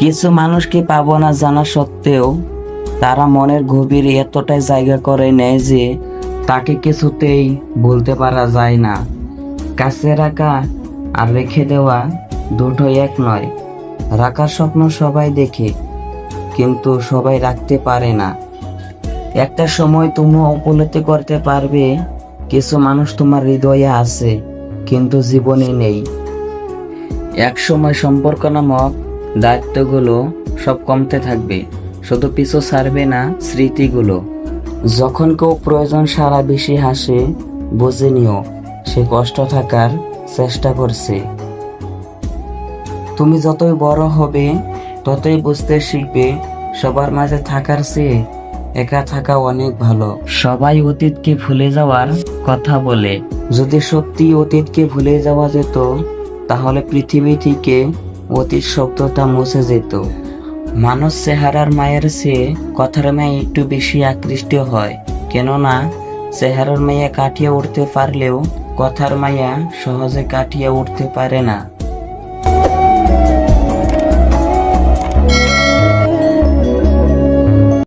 কিছু মানুষকে পাবো না জানা সত্ত্বেও তারা মনের গভীরে এতটাই জায়গা করে নেয় যে তাকে কিছুতেই ভুলতে পারা যায় না। কাছে রাখা আর রেখে দেওয়া দুটোই এক নয়। রাখার স্বপ্ন সবাই দেখে, কিন্তু সবাই রাখতে পারে না। একটা সময় তুমিও উপলব্ধি করতে পারবে কিছু মানুষ তোমার হৃদয়ে আছে কিন্তু জীবনে নেই। এক সময় সম্পর্ক নামক দায়িত্বগুলো সব কমতে থাকবে, শুধু পিছু ছাড়বে না স্মৃতিগুলো। যখন কেউ প্রয়োজন সারা বেশি হাসে, বুঝে নিও সে কষ্ট থাকার চেষ্টা করছে। তুমি যতই বড় হবে ততই বুঝতে শিখবে সবার মাঝে থাকার চেয়ে একা থাকা অনেক ভালো। সবাই অতীতকে ভুলে যাওয়ার কথা বলে, যদি সত্যি অতীতকে ভুলে যাওয়া যেত তাহলে পৃথিবী থেকে অতীত শব্দটা মুছে যেত। মানুষ চেহারার মায়ের চেয়ে কথার মায়ে একটু বেশি আকৃষ্ট হয়, কেননা চেহারার মায়া কাটিয়ে উঠতে পারলেও কথার মায়া সহজে কাটিয়ে উঠতে পারে না।